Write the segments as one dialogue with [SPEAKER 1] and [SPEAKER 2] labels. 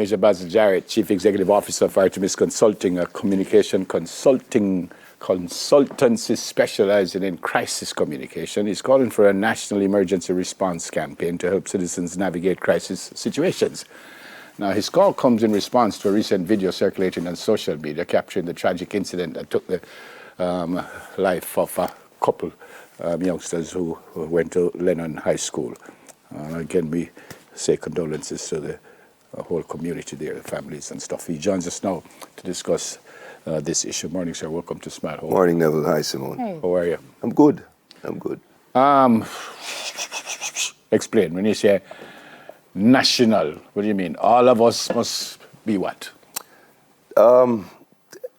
[SPEAKER 1] Major Basil Jarrett, Chief Executive Officer of Artemis Consulting, a communication consultancy specializing in crisis communication, is calling for a national emergency response campaign to help citizens navigate crisis situations. Now, his call comes in response to a recent video circulating on social media capturing the tragic incident that took the life of a couple youngsters who went to Lennon High School. Again, we say condolences to the whole community there, the families and stuff. He joins us now to discuss this issue. Morning, sir. Welcome to Smart Home.
[SPEAKER 2] Morning, Neville. Hi, Simone.
[SPEAKER 3] Hey.
[SPEAKER 1] How are you?
[SPEAKER 2] I'm good. I'm good.
[SPEAKER 1] Explain. When you say national, what do you mean? All of us must be what?
[SPEAKER 2] You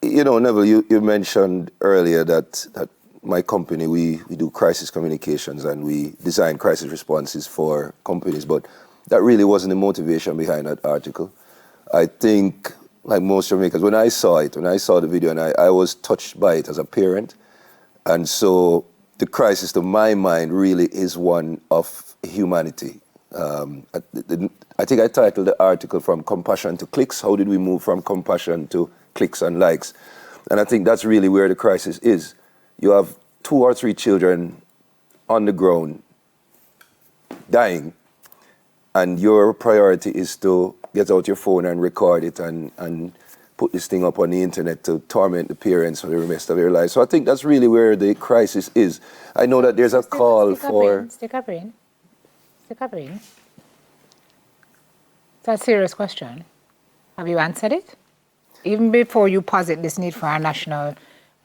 [SPEAKER 2] know, Neville, you mentioned earlier that my company, we do crisis communications and we design crisis responses for companies, but that really wasn't the motivation behind that article. I think, like most Jamaicans, when I saw the video, and I was touched by it as a parent, and so the crisis to my mind really is one of humanity. I think I titled the article From Compassion to Clicks. How did we move from compassion to clicks and likes? And I think that's really where the crisis is. You have 2 or 3 children on the ground dying, and your priority is to get out your phone and record it and put this thing up on the internet to torment the parents for the rest of their lives. So I think that's really where the crisis is. I know that there's a call for...
[SPEAKER 3] Stick up in. That's a serious question. Have you answered it? Even before you posit this need for our national,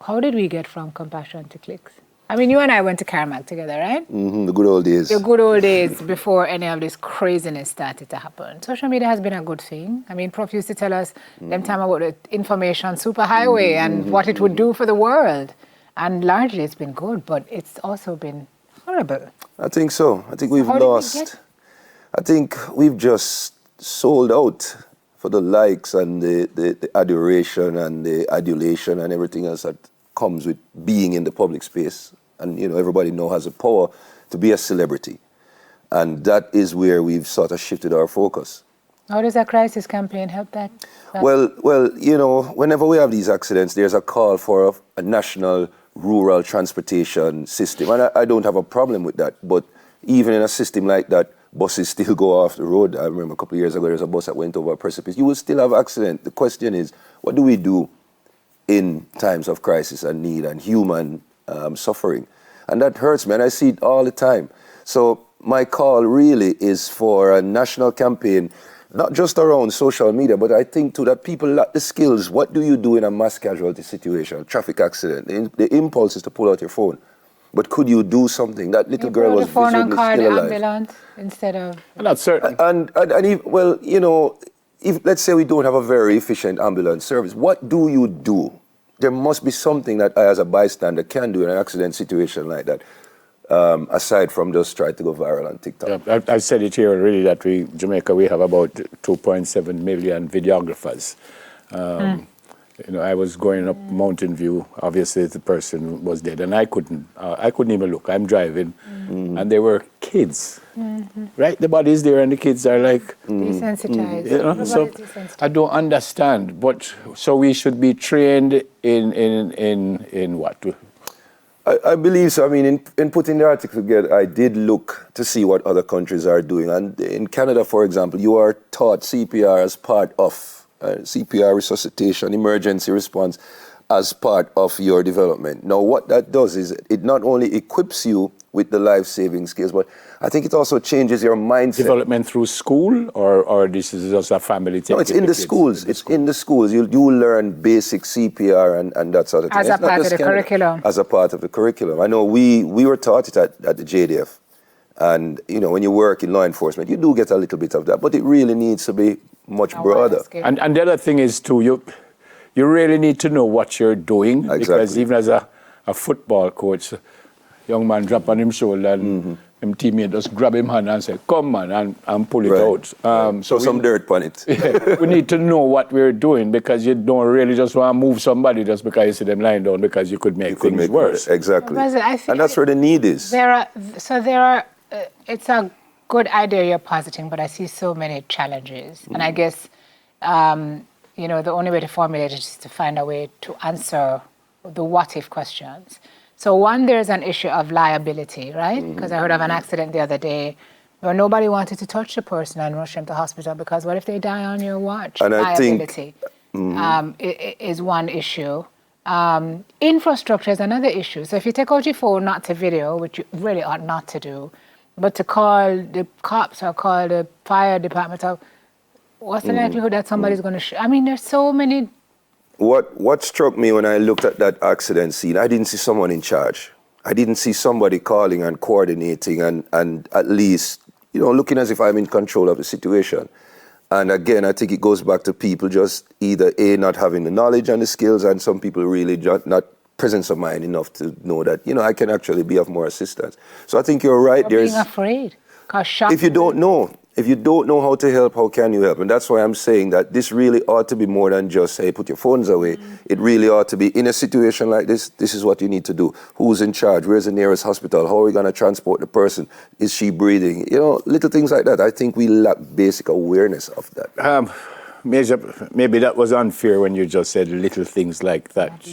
[SPEAKER 3] how did we get from compassion to clicks? I mean, you and I went to Carmack together, right?
[SPEAKER 2] Mm-hmm, the good old days.
[SPEAKER 3] The good old days before any of this craziness started to happen. Social media has been a good thing. I mean, Prof used to tell us them time about the information superhighway and what it would do for the world. And largely it's been good, but it's also been horrible.
[SPEAKER 2] I think so. I think we've lost. I think we've just sold out for the likes and the adoration and the adulation and everything else that comes with being in the public space. And, you know, everybody now has the power to be a celebrity. And that is where we've sort of shifted our focus.
[SPEAKER 3] How does a crisis campaign help that?
[SPEAKER 2] Well, you know, whenever we have these accidents, there's a call for a national rural transportation system. And I don't have a problem with that. But even in a system like that, buses still go off the road. I remember a couple of years ago, there was a bus that went over a precipice. You will still have accident. The question is, what do we do in times of crisis and need and human suffering? And that hurts me, and I see it all the time. So my call really is for a national campaign, not just around social media, but I think too that people lack the skills. What do you do in a mass casualty situation, traffic accident? The impulse is to pull out your phone. But could you do something? That little girl was visibly still alive. You pull out the phone and call the ambulance
[SPEAKER 3] instead of...
[SPEAKER 1] Not certain.
[SPEAKER 2] And well, you know, if let's say we don't have a very efficient ambulance service, what do you do? There must be something that I as a bystander can do in an accident situation like that, aside from just try to go viral on TikTok.
[SPEAKER 1] Yeah, I've said it here already that Jamaica, we have about 2.7 million videographers. You know, I was going up Mountain View. Obviously, the person was dead, and I couldn't even look. I'm driving, and there were kids, right? The body's there, and the kids are like
[SPEAKER 3] desensitized.
[SPEAKER 1] You know, so I don't understand. But so we should be trained in what?
[SPEAKER 2] I believe so. I mean, in putting the article together, I did look to see what other countries are doing, and in Canada, for example, you are taught CPR as part of CPR resuscitation, emergency response, as part of your development. Now, what that does is it not only equips you with the life-saving skills, but I think it also changes your mindset.
[SPEAKER 1] Development through school, or this is just a family thing?
[SPEAKER 2] No, it's in the schools. It's in the schools. You learn basic CPR and that sort of thing.
[SPEAKER 3] As a part of the curriculum.
[SPEAKER 2] As a part of the curriculum. I know we were taught it at the JDF. And, you know, when you work in law enforcement, you do get a little bit of that, but it really needs to be much broader.
[SPEAKER 1] And the other thing is, too, you really need to know what you're doing.
[SPEAKER 2] Exactly.
[SPEAKER 1] Because even as a football coach, young man drop on him shoulder and him teammate just grab him hand and say, come man, and pull it out.
[SPEAKER 2] So some dirt on it.
[SPEAKER 1] Yeah, we need to know what we're doing, because you don't really just want to move somebody just because you see them lying down, because you could make things worse.
[SPEAKER 2] Exactly.
[SPEAKER 3] Basil,
[SPEAKER 2] and that's where the need is.
[SPEAKER 3] It's a good idea you're positing, but I see so many challenges. And I guess you know, the only way to formulate it is to find a way to answer the what-if questions. So one, there's an issue of liability, right? Because I heard of an accident the other day where nobody wanted to touch the person and rush them to hospital because what if they die on your watch?
[SPEAKER 2] And I think
[SPEAKER 3] liability is one issue. Infrastructure is another issue. So if you take out your phone, not to video, which you really ought not to do, but to call the cops or call the fire department, or what's the likelihood that somebody's going to I mean, there's so many.
[SPEAKER 2] What struck me when I looked at that accident scene, I didn't see someone in charge. I didn't see somebody calling and coordinating and at least, you know, looking as if I'm in control of the situation. And again, I think it goes back to people just either not having the knowledge and the skills, and some people really just not presence of mind enough to know that, you know, I can actually be of more assistance. So I think you're right.
[SPEAKER 3] Or being afraid.
[SPEAKER 2] If you don't know how to help, how can you help? And that's why I'm saying that this really ought to be more than just say, put your phones away. It really ought to be, in a situation like this is what you need to do. Who's in charge? Where's the nearest hospital? How are we going to transport the person? Is she breathing? You know, little things like that. I think we lack basic awareness of that.
[SPEAKER 1] Major, maybe that was unfair when you just said little things like that.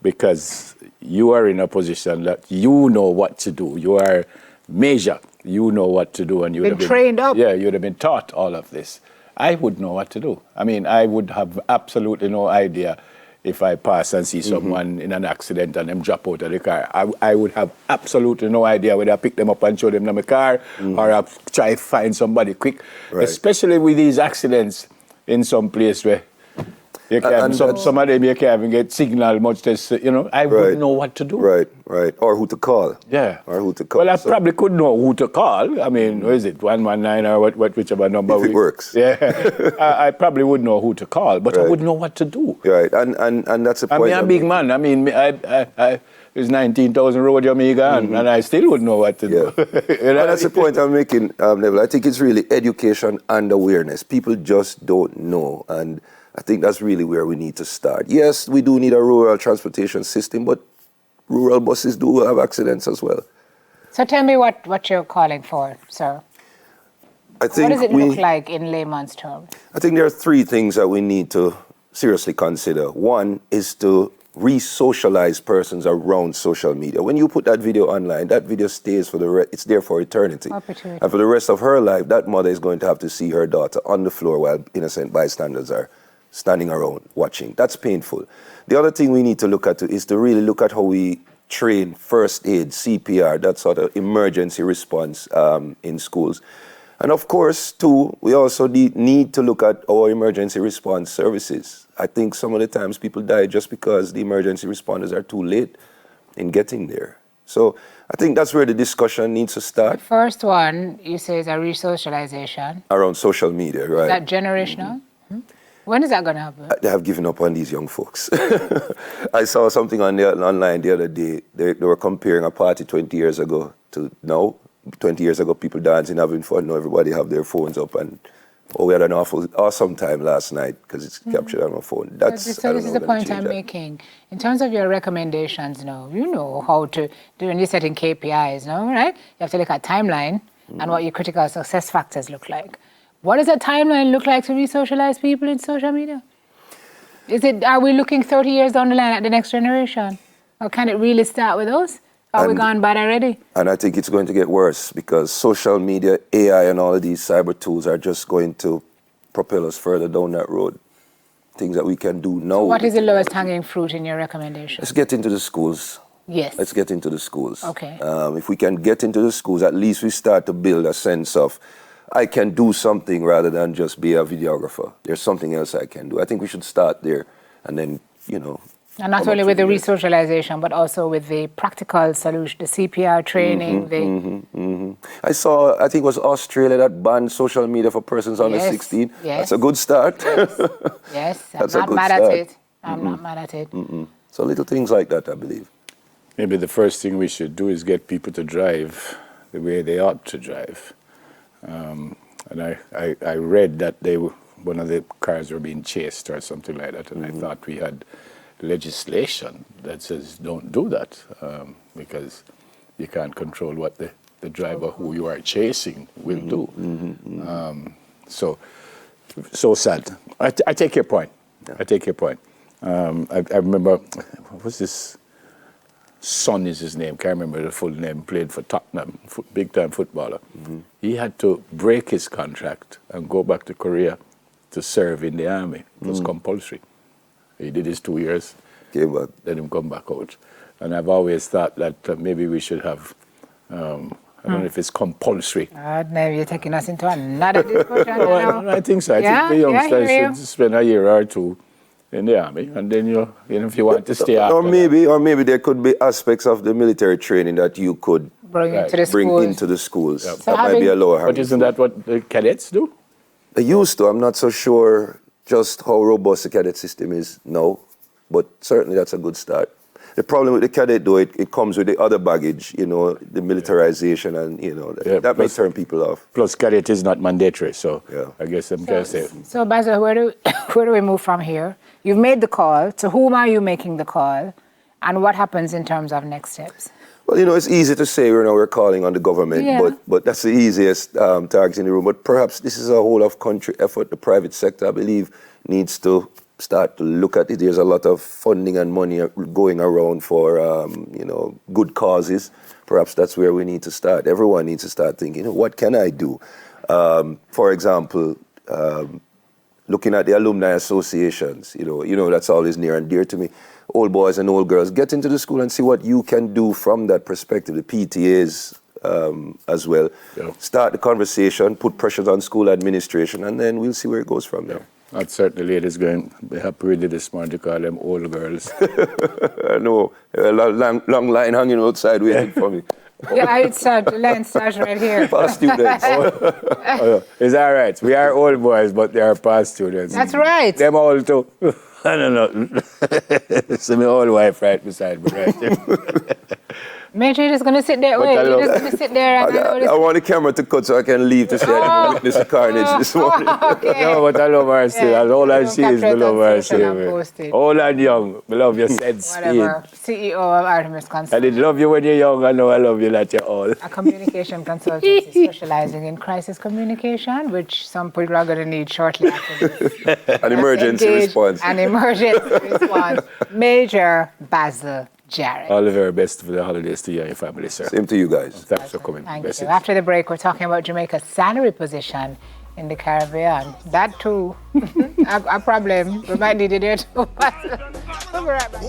[SPEAKER 1] Because you are in a position that you know what to do. You are major. You know what to do, and you would have been
[SPEAKER 3] trained up.
[SPEAKER 1] Yeah, you would have been taught all of this. I would know what to do. I mean, I would have absolutely no idea if I pass and see someone in an accident and them drop out of the car. I would have absolutely no idea whether I pick them up and show them in my car or I try to find somebody quick.
[SPEAKER 2] Right.
[SPEAKER 1] Especially with these accidents in some place where you can, some of them you can't even get signal much less, you know, I wouldn't know what to do.
[SPEAKER 2] Right. Or who to call.
[SPEAKER 1] Yeah.
[SPEAKER 2] Or who to call.
[SPEAKER 1] Well, I probably could know who to call. I mean, what is it, 119 or whichever number?
[SPEAKER 2] If it works.
[SPEAKER 1] Yeah. I probably would know who to call, but I wouldn't know what to do.
[SPEAKER 2] Right. And that's a point.
[SPEAKER 1] I mean, I'm a big man. I mean, there's 19,000 road Jamaica, and I still wouldn't know what to do.
[SPEAKER 2] You know? And that's the point I'm making, Neville. I think it's really education and awareness. People just don't know. And I think that's really where we need to start. Yes, we do need a rural transportation system, but rural buses do have accidents as well.
[SPEAKER 3] So tell me what you're calling for, sir.
[SPEAKER 2] I think
[SPEAKER 3] what does it look like in layman's terms?
[SPEAKER 2] I think there are three things that we need to seriously consider. One is to re-socialize persons around social media. When you put that video online, that video stays it's there for eternity.
[SPEAKER 3] Perpetuity.
[SPEAKER 2] And for the rest of her life, that mother is going to have to see her daughter on the floor while innocent bystanders are standing around watching. That's painful. The other thing we need to look at is to really look at how we train first aid, CPR, that sort of emergency response in schools. And of course, too, we also need to look at our emergency response services. I think some of the times people die just because the emergency responders are too late in getting there. So I think that's where the discussion needs to start.
[SPEAKER 3] The first one, you say, is a re-socialization.
[SPEAKER 2] Around social media, right.
[SPEAKER 3] Is that generational? When is that going to happen?
[SPEAKER 2] They have given up on these young folks. I saw something online the other day. They were comparing a party 20 years ago to now. 20 years ago, people dancing, having fun. Now everybody have their phones up. And we had an awesome time last night because it's captured on my phone.
[SPEAKER 3] So this is the point I'm making. In terms of your recommendations now, you know how to do, when you're setting KPIs now, right? You have to look at timeline and what your critical success factors look like. What does that timeline look like to re-socialize people in social media? Are we looking 30 years down the line at the next generation? Or can it really start with us? Are we gone bad already?
[SPEAKER 2] And I think it's going to get worse because social media, AI, and all of these cyber tools are just going to propel us further down that road. Things that we can do now.
[SPEAKER 3] So what is the lowest hanging fruit in your recommendation?
[SPEAKER 2] Let's get into the schools.
[SPEAKER 3] Yes.
[SPEAKER 2] Let's get into the schools.
[SPEAKER 3] Okay.
[SPEAKER 2] If we can get into the schools, at least we start to build a sense of, I can do something rather than just be a videographer. There's something else I can do. I think we should start there and then, you know.
[SPEAKER 3] And not only with the re-socialization, but also with the practical solution, the CPR training.
[SPEAKER 2] I think it was Australia that banned social media for persons under 16.
[SPEAKER 3] Yes.
[SPEAKER 2] That's a good start.
[SPEAKER 3] Yes, I'm not mad at it. I'm not mad at it.
[SPEAKER 2] So little things like that, I believe.
[SPEAKER 1] Maybe the first thing we should do is get people to drive the way they ought to drive. And I read that one of the cars were being chased or something like that, and I thought we had legislation that says don't do that because you can't control what the driver who you are chasing will do. So So sad. I take your point. I take your point. I remember, what was this? Son is his name. Can't remember the full name. Played for Tottenham, big time footballer. He had to break his contract and go back to Korea to serve in the army. It was compulsory. He did his 2 years.
[SPEAKER 2] Came back.
[SPEAKER 1] Let him come back out. And I've always thought that maybe we should have. I don't know if it's compulsory.
[SPEAKER 3] Now you're taking us into another discussion.
[SPEAKER 1] I think so. I think the youngsters should spend a year or two in the army, and then if you want to stay after
[SPEAKER 2] or maybe there could be aspects of the military training that you could
[SPEAKER 3] bring
[SPEAKER 2] into the schools.
[SPEAKER 1] Yep.
[SPEAKER 3] So
[SPEAKER 2] that might be a lower hanging
[SPEAKER 1] But isn't that what the cadets do?
[SPEAKER 2] They used to. I'm not so sure just how robust the cadet system is now, but certainly that's a good start. The problem with the cadet, though, it comes with the other baggage, the militarization, and that may turn people off.
[SPEAKER 1] Plus, cadet is not mandatory, so I guess I'm going to say.
[SPEAKER 3] So, Basil, where do we move from here? You've made the call. To whom are you making the call? And what happens in terms of next steps?
[SPEAKER 2] Well, it's easy to say we're calling on the government, but that's the easiest target in the room. But perhaps this is a whole of country effort. The private sector, I believe, needs to start to look at it. There's a lot of funding and money going around for, good causes. Perhaps that's where we need to start. Everyone needs to start thinking, what can I do? For example, looking at the alumni associations, that's always near and dear to me. Old boys and old girls, get into the school and see what you can do from that perspective. The PTAs as well. Yeah. Start the conversation, put pressures on school administration, and then we'll see where it goes from there.
[SPEAKER 1] I'd certainly ladies going to be happy with it this morning to call them old girls.
[SPEAKER 2] I know. A long line hanging outside waiting for me.
[SPEAKER 3] The line starts right here.
[SPEAKER 2] Past students.
[SPEAKER 1] It's all right. We are old boys, but they are past students.
[SPEAKER 3] That's right.
[SPEAKER 1] Them old too. I don't know. It's my old wife right beside me right there.
[SPEAKER 3] Major, you're just going to sit there. Wait, you're just going to sit there.
[SPEAKER 2] I want the camera to cut so I can leave to say I didn't witness the carnage this morning.
[SPEAKER 3] Okay.
[SPEAKER 1] No, but I love her still. All I see is I love her still. Old and young. I love your said speed.
[SPEAKER 3] Whatever. CEO of Artemis Consulting.
[SPEAKER 1] I did love you when you're young. I know I love you that you're old.
[SPEAKER 3] A communication consultancy specializing in crisis communication, which some people are going to need shortly after this.
[SPEAKER 2] An emergency response.
[SPEAKER 3] An emergency response. Major Basil Jarrett.
[SPEAKER 1] All the very best for the holidays to you and your family, sir.
[SPEAKER 2] Same to you guys.
[SPEAKER 1] Thanks for coming.
[SPEAKER 3] Thank you. After the break, we're talking about Jamaica's salary position in the Caribbean. That too, a problem. We might need it there too. We'll be right back.